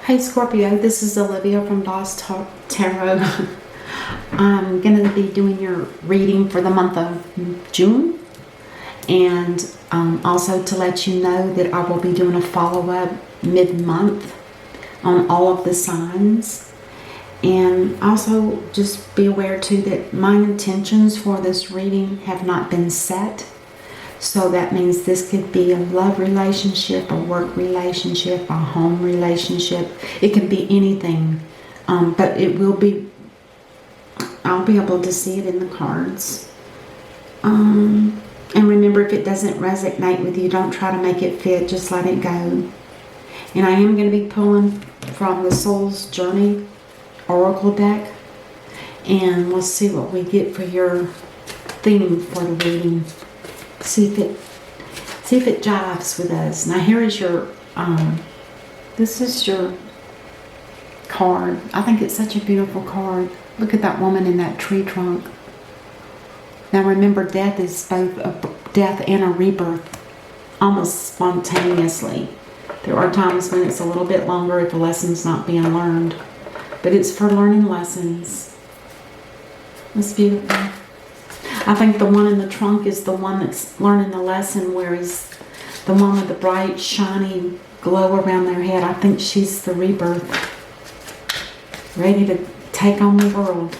Hey Scorpio, this is Olivia from Lost Tarot. I'm going to be doing your reading for the month of June, and also to let you know that I will be doing a follow-up mid-month on all of the signs. And also just be aware too that my intentions for this reading have not been set. So that means this could be a love relationship, a work relationship, a home relationship. It can be anything, but it will be, I'll be able to see it in the cards. And remember, if it doesn't resonate with you, don't try to make it fit, just let it go. And I am going to be pulling from the Soul's Journey Oracle deck, and we'll see what we get for your theme for the reading. See if it jives with us. Now here is your this is your card. I think it's such a beautiful card. Look at that woman in that tree trunk. Now remember, death is both a death and a rebirth, almost spontaneously. There are times when it's a little bit longer if a lesson's not being learned, but it's for learning lessons. It's beautiful. I think the one in the trunk is the one that's learning the lesson, whereas the one with the bright, shiny glow around their head, I think she's the rebirth, ready to take on the world.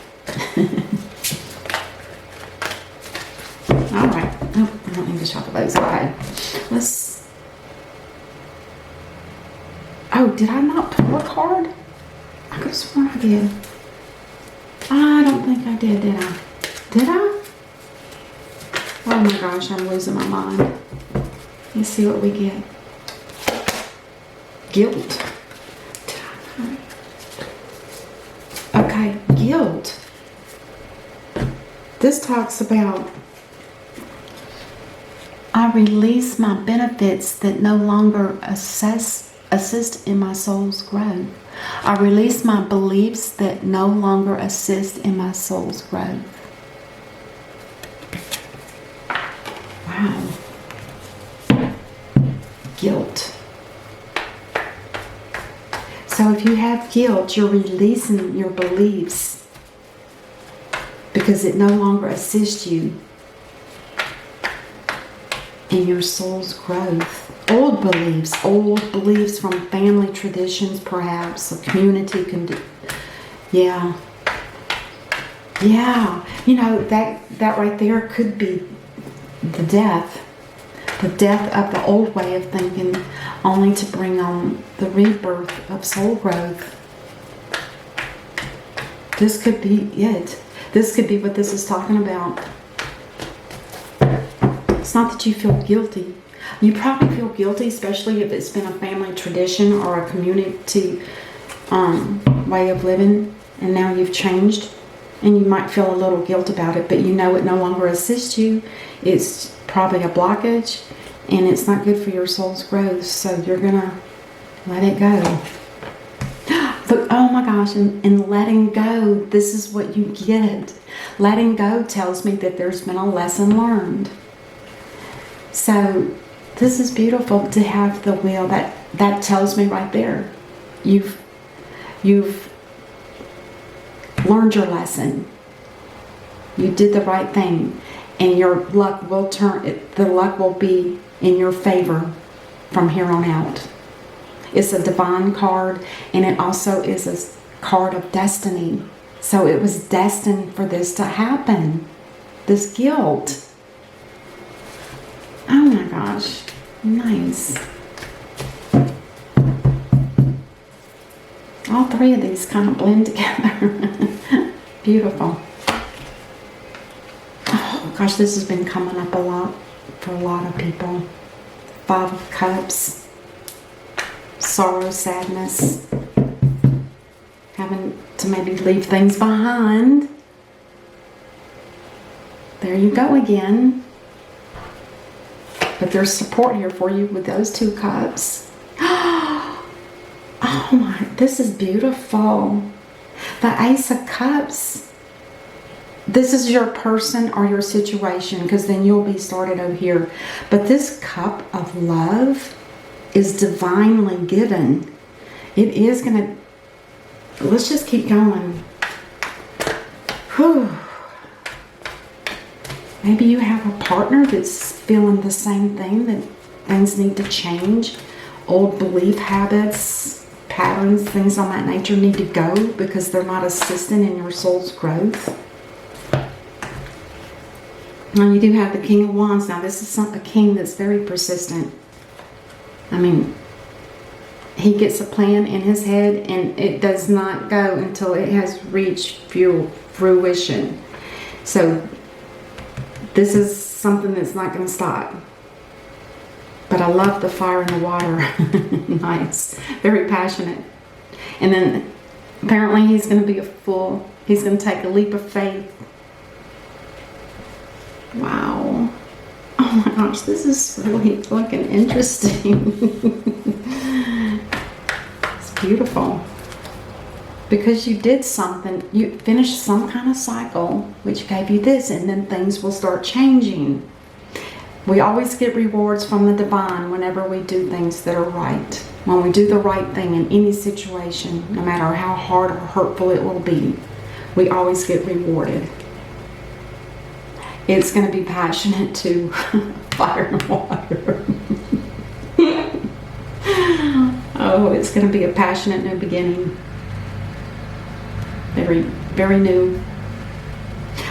All right. Oh, I don't need to shuffle those. Okay. Let's... Oh, did I not pull a card? I could have sworn I did. I don't think I did I? Did I? Oh my gosh, I'm losing my mind. Let's see what we get. Guilt. Okay, guilt. This talks about I release my benefits that no longer assist in my soul's growth. I release my beliefs that no longer assist in my soul's growth. Wow. Guilt. So if you have guilt, you're releasing your beliefs because it no longer assists you in your soul's growth. Old beliefs from family traditions, perhaps, a community can do. Yeah. Yeah. You know, that right there could be the death of the old way of thinking, only to bring on the rebirth of soul growth. This could be it. This could be what this is talking about. It's not that you feel guilty. You probably feel guilty, especially if it's been a family tradition or a community way of living, and now you've changed. And you might feel a little guilt about it, but you know it no longer assists you. It's probably a blockage, and it's not good for your soul's growth, so you're going to let it go. But, oh my gosh, and letting go, this is what you get. Letting go tells me that there's been a lesson learned. So this is beautiful to have the wheel. That tells me right there, you've learned your lesson. You did the right thing, and your luck will the luck will be in your favor from here on out. It's a divine card, and it also is a card of destiny. So it was destined for this to happen. This guilt. Oh my gosh. Nice. All three of these kind of blend together. Beautiful. Oh gosh, this has been coming up a lot for a lot of people. 5 of Cups. Sorrow, sadness. Having to maybe leave things behind. There you go again. But there's support here for you with those 2 cups. Oh my, this is beautiful. The Ace of Cups. This is your person or your situation, because then you'll be started over here. But this cup of love is divinely given. It is going to, let's just keep going. Whew. Maybe you have a partner that's feeling the same thing, that things need to change. Old belief habits, patterns, things on that nature need to go because they're not assisting in your soul's growth. And you do have the King of Wands. Now this is a king that's very persistent. I mean, he gets a plan in his head and it does not go until it has reached fruition. So this is something that's not going to stop. But I love the fire and the water. Nice. Very passionate. And then apparently he's going to be a fool. He's going to take a leap of faith. Wow. Oh my gosh, this is really looking interesting. It's beautiful. Because you did something, you finished some kind of cycle, which gave you this, and then things will start changing. We always get rewards from the divine whenever we do things that are right. When we do the right thing in any situation, no matter how hard or hurtful it will be, we always get rewarded. It's going to be passionate too. Fire and water. Oh, it's going to be a passionate new beginning. Very, very new.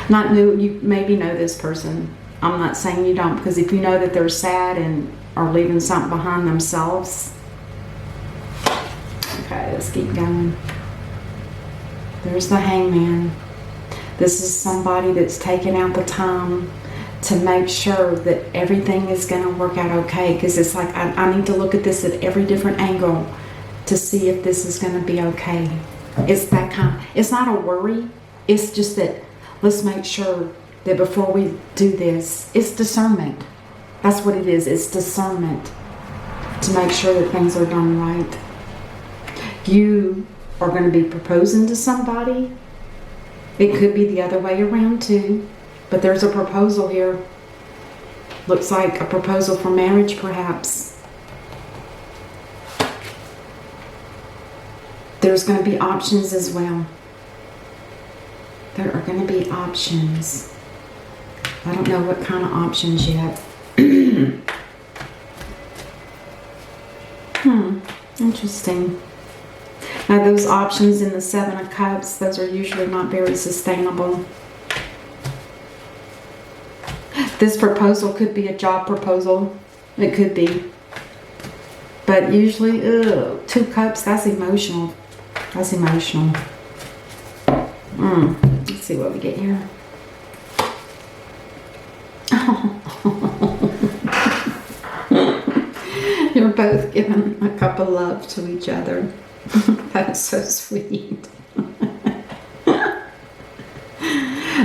Not new, you maybe know this person. I'm not saying you don't, because if you know that they're sad and are leaving something behind themselves. Okay, let's keep going. There's the Hangman. This is somebody that's taken out the time to make sure that everything is going to work out okay. Because it's like, I need to look at this at every different angle to see if this is going to be okay. It's that kind of, it's not a worry. It's just that let's make sure that before we do this, it's discernment. That's what it is. It's discernment to make sure that things are done right. You are going to be proposing to somebody. It could be the other way around too, but there's a proposal here. Looks like a proposal for marriage, perhaps. There's going to be options as well. There are going to be options. I don't know what kind of options yet. Interesting. Now those options in the Seven of Cups, those are usually not very sustainable. This proposal could be a job proposal. It could be. But usually, 2 cups, that's emotional. That's emotional. Let's see what we get here. You're both giving a cup of love to each other. That's so sweet.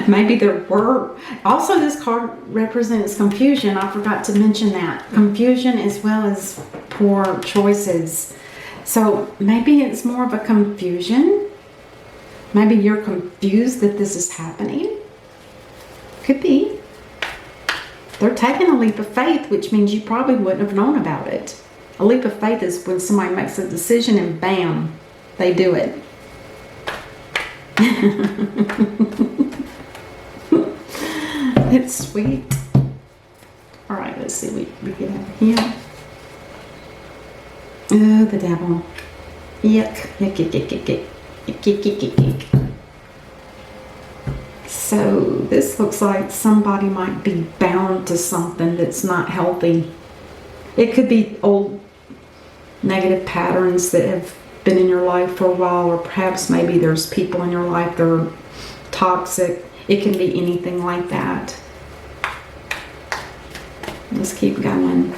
Maybe there were. Also, this card represents confusion. I forgot to mention that. Confusion as well as poor choices. So maybe it's more of a confusion. Maybe you're confused that this is happening. Could be. They're taking a leap of faith, which means you probably wouldn't have known about it. A leap of faith is when somebody makes a decision and bam, they do it. It's sweet. All right, let's see what we get over here. Oh, the devil. Yuck. Yuck, yuck, yuck, yuck, yuck. Yuck, yuck, yuck, yuck, yuck. So this looks like somebody might be bound to something that's not healthy. It could be old negative patterns that have been in your life for a while, or perhaps maybe there's people in your life that are toxic. It can be anything like that. Let's keep going.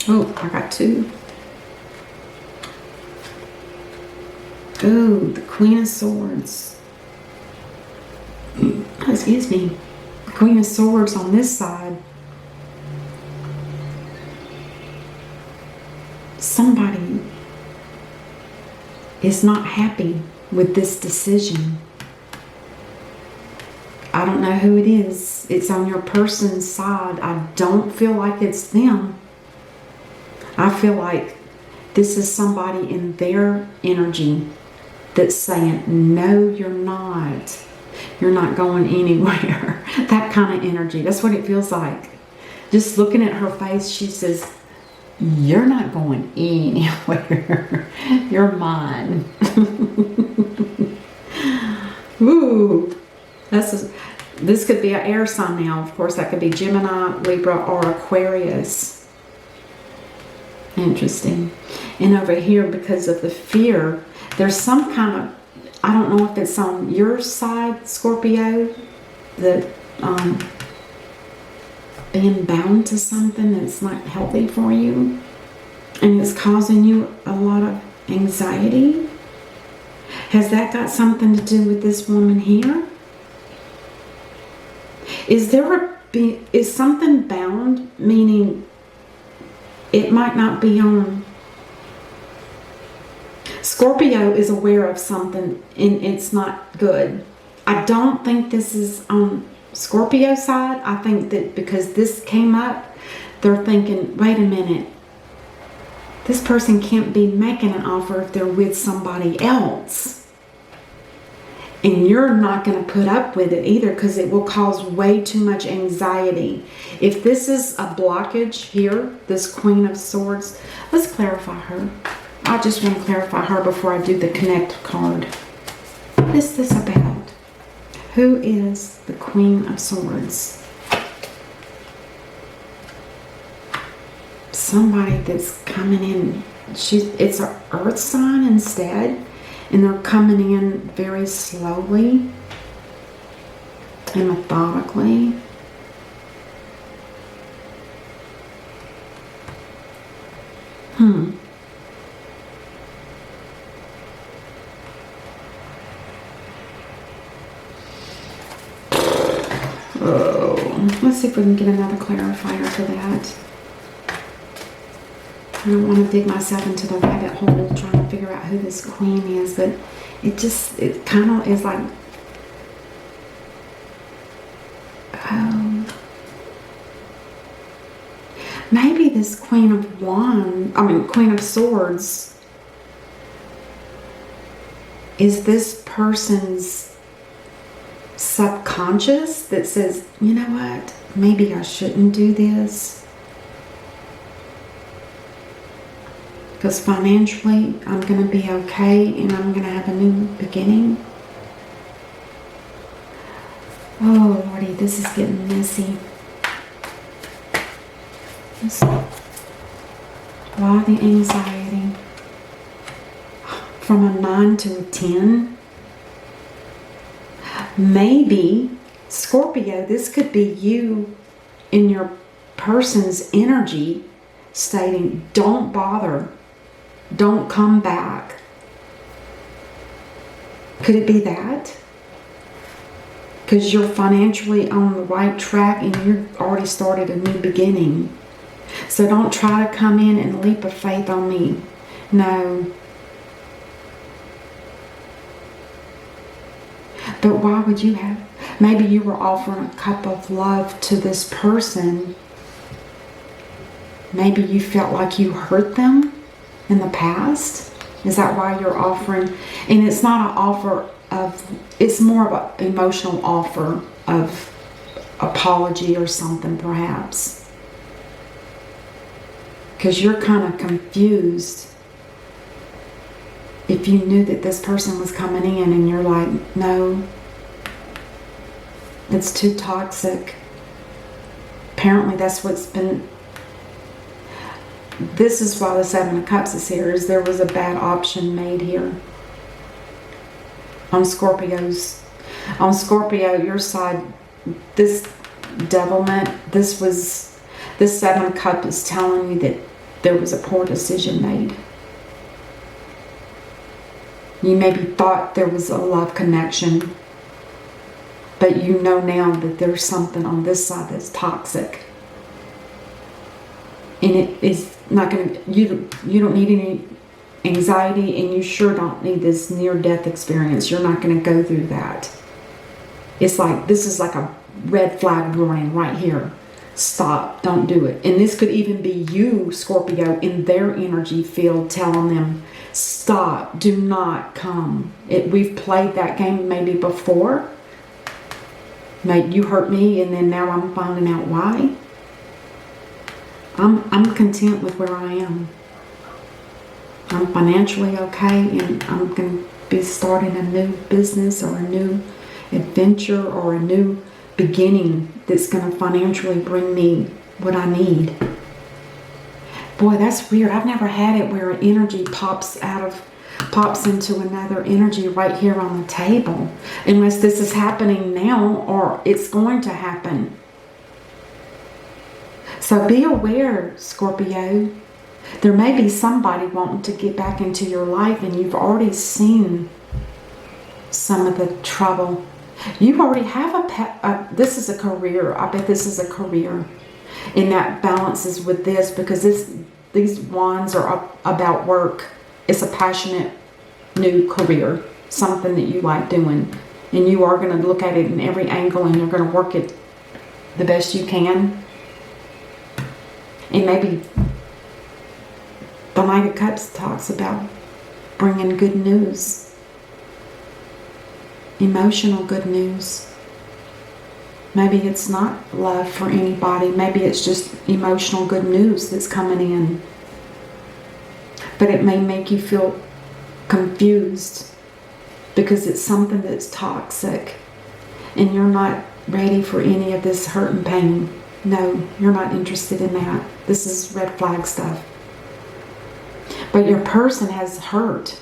Oh, I got 2. Oh, the Queen of Swords. Excuse me. The Queen of Swords on this side. Somebody is not happy with this decision. I don't know who it is. It's on your person's side. I don't feel like it's them. I feel like this is somebody in their energy that's saying, no, you're not. You're not going anywhere. That kind of energy. That's what it feels like. Just looking at her face, she says, you're not going anywhere. You're mine. Ooh. This could be an air sign now. Of course, that could be Gemini, Libra, or Aquarius. Interesting. And over here, because of the fear, there's some kind of, I don't know if it's on your side, Scorpio, that being bound to something that's not healthy for you, and it's causing you a lot of anxiety. Has that got something to do with this woman here? Is something bound, meaning it might not be on? Scorpio is aware of something and it's not good. I don't think this is on Scorpio side. I think that because this came up, they're thinking, wait a minute, this person can't be making an offer if they're with somebody else. And you're not going to put up with it either, because it will cause way too much anxiety. If this is a blockage here, this Queen of Swords, let's clarify her. I just want to clarify her before I do the Connect card. What is this about? Who is the Queen of Swords? Somebody that's coming in. It's an earth sign instead. And they're coming in very slowly and methodically. Oh, let's see if we can get another clarifier for that. I don't want to dig myself into the rabbit hole trying to figure out who this queen is, but it kind of is like, maybe this Queen of Swords is this person's subconscious that says, you know what, maybe I shouldn't do this. Because financially, I'm going to be okay and I'm going to have a new beginning. Oh, Lordy, this is getting messy. Why the anxiety? From a 9 to a 10. Maybe, Scorpio, this could be you in your person's energy stating, don't bother. Don't come back. Could it be that? Because you're financially on the right track and you've already started a new beginning. So don't try to come in and leap of faith on me. No. But why would you have? Maybe you were offering a cup of love to this person. Maybe you felt like you hurt them in the past. Is that why you're offering? And it's not an offer of, it's more of an emotional offer of apology or something, perhaps. Because you're kind of confused. If you knew that this person was coming in and you're like, no, it's too toxic. Apparently that's what's been. This is why the Seven of Cups is here, is there was a bad option made here. On Scorpio, your side, this devilment, this Seven of Cups is telling you that there was a poor decision made. You maybe thought there was a love connection, but you know now that there's something on this side that's toxic. And it is not going to, you don't need any anxiety, and you sure don't need this near-death experience. You're not going to go through that. It's like, this is like a red flag warning right here. Stop, don't do it. And this could even be you, Scorpio, in their energy field telling them, stop, do not come. We've played that game maybe before. Maybe you hurt me and then now I'm finding out why. I'm content with where I am. I'm financially okay, and I'm going to be starting a new business or a new adventure or a new beginning that's going to financially bring me what I need. Boy, that's weird. I've never had it where an energy pops into another energy right here on the table, unless this is happening now or it's going to happen. So be aware, Scorpio. There may be somebody wanting to get back into your life, and you've already seen some of the trouble. You already have this is a career. I bet this is a career. And that balances with this, because these wands are about work. It's a passionate new career, something that you like doing. And you are going to look at it in every angle, and you're going to work it the best you can. And maybe the Knight of Cups talks about bringing good news. Emotional good news. Maybe it's not love for anybody. Maybe it's just emotional good news that's coming in. But it may make you feel confused because it's something that's toxic and you're not ready for any of this hurt and pain. No, you're not interested in that. This is red flag stuff. But your person has hurt.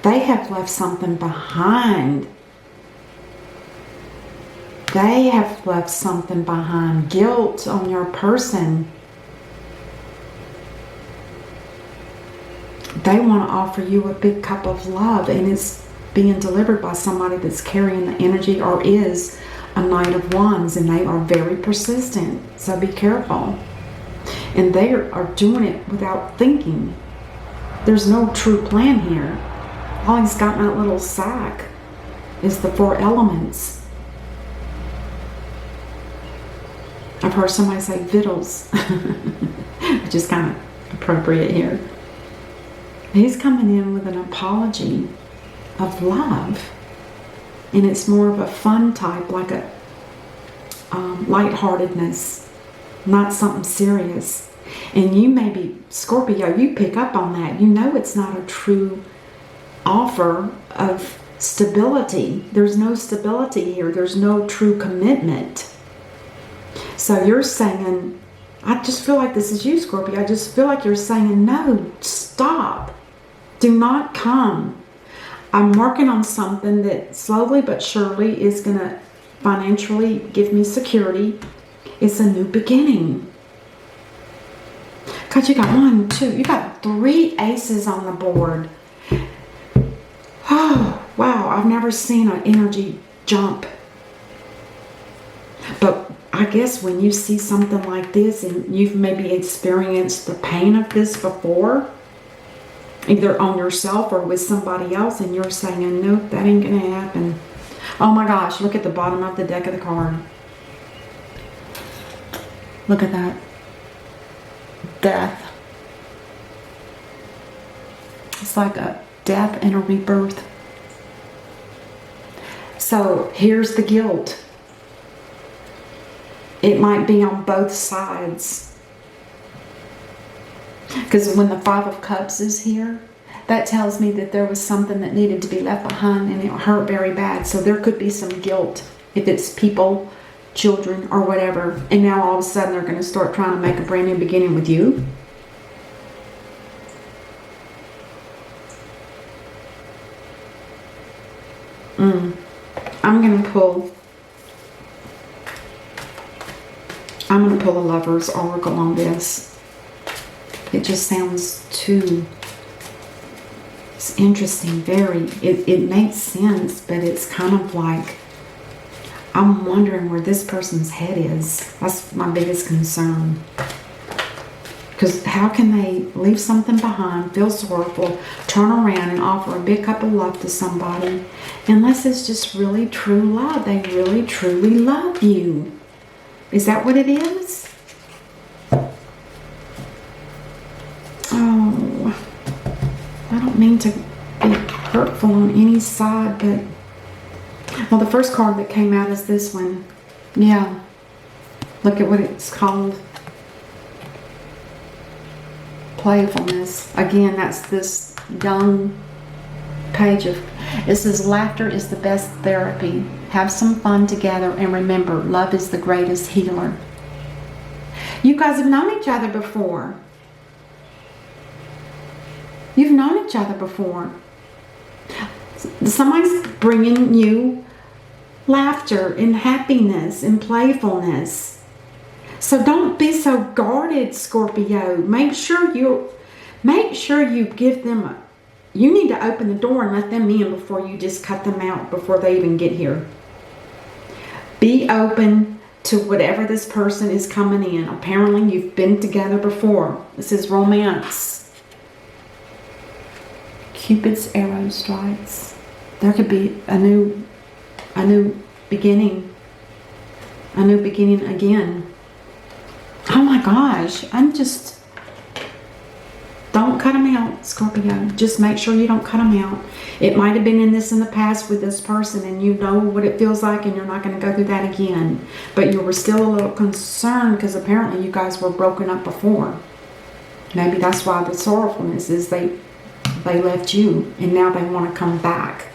They have left something behind. They have left something behind. Guilt on your person. They want to offer you a big cup of love, and it's being delivered by somebody that's carrying the energy or is a Knight of Wands, and they are very persistent. So be careful. And they are doing it without thinking. There's no true plan here. All he's got in that little sack is the 4 elements. I've heard somebody say victuals, which is kind of appropriate here. He's coming in with an apology of love. And it's more of a fun type, like a lightheartedness, not something serious. And you maybe, Scorpio, you pick up on that. You know it's not a true offer of stability. There's no stability here. There's no true commitment. So you're saying, I just feel like this is you, Scorpio. I just feel like you're saying, no, stop. Do not come. I'm working on something that slowly but surely is going to financially give me security. It's a new beginning. Because you got 1, 2, you got 3 aces on the board. Oh, wow. I've never seen an energy jump. But I guess when you see something like this and you've maybe experienced the pain of this before, either on yourself or with somebody else, and you're saying, nope, that ain't gonna happen. Oh my gosh, look at the bottom of the deck of the card. Look at that. Death. It's like a death and a rebirth. So here's the guilt. It might be on both sides. Because when the 5 of Cups is here, that tells me that there was something that needed to be left behind and it hurt very bad. So there could be some guilt if it's people, children, or whatever. And now all of a sudden they're going to start trying to make a brand new beginning with you. I'm going to pull a Lover's Oracle on this. It just sounds too, it's interesting, very, it makes sense, but it's kind of like, I'm wondering where this person's head is. That's my biggest concern. Because how can they leave something behind, feel sorrowful, turn around and offer a big cup of love to somebody, unless it's just really true love? They really, truly love you. Is that what it is? Oh, I don't mean to be hurtful on any side, but... Well, the first card that came out is this one. Yeah. Look at what it's called. Playfulness. Again, that's this young page of... It says, laughter is the best therapy. Have some fun together, and remember, love is the greatest healer. You guys have known each other before. You've known each other before. Somebody's bringing you laughter and happiness and playfulness. So don't be so guarded, Scorpio. Make sure you give them you need to open the door and let them in before you just cut them out before they even get here. Be open to whatever this person is coming in. Apparently you've been together before. This is romance. Cupid's arrow strikes. There could be a new beginning. A new beginning again. Oh my gosh. Don't cut them out, Scorpio. Just make sure you don't cut them out. It might have been in the past with this person, and you know what it feels like, and you're not going to go through that again. But you were still a little concerned because apparently you guys were broken up before. Maybe that's why the sorrowfulness is they left you, and now they want to come back.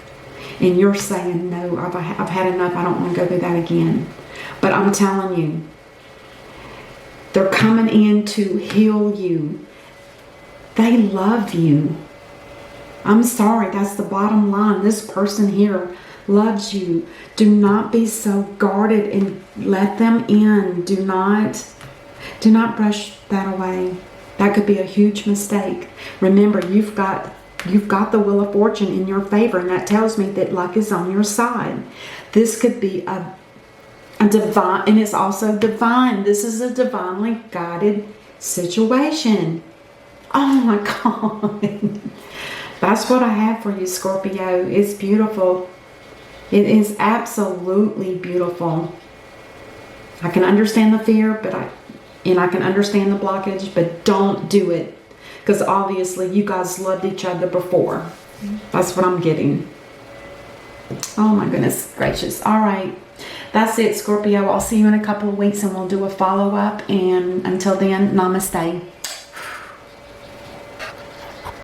And you're saying, no, I've had enough. I don't want to go through that again. But I'm telling you, they're coming in to heal you. They love you. I'm sorry, that's the bottom line. This person here loves you. Do not be so guarded and let them in. Do not brush that away. That could be a huge mistake. Remember, you've got the Wheel of Fortune in your favor, and that tells me that luck is on your side. This could be a divine, and it's also divine. This is a divinely guided situation. Oh my God. That's what I have for you, Scorpio. It's beautiful. It is absolutely beautiful. I can understand the fear, and I can understand the blockage, but don't do it. Because obviously you guys loved each other before. That's what I'm getting. Oh my goodness gracious. All right. That's it, Scorpio. I'll see you in a couple of weeks and we'll do a follow-up. And until then, namaste.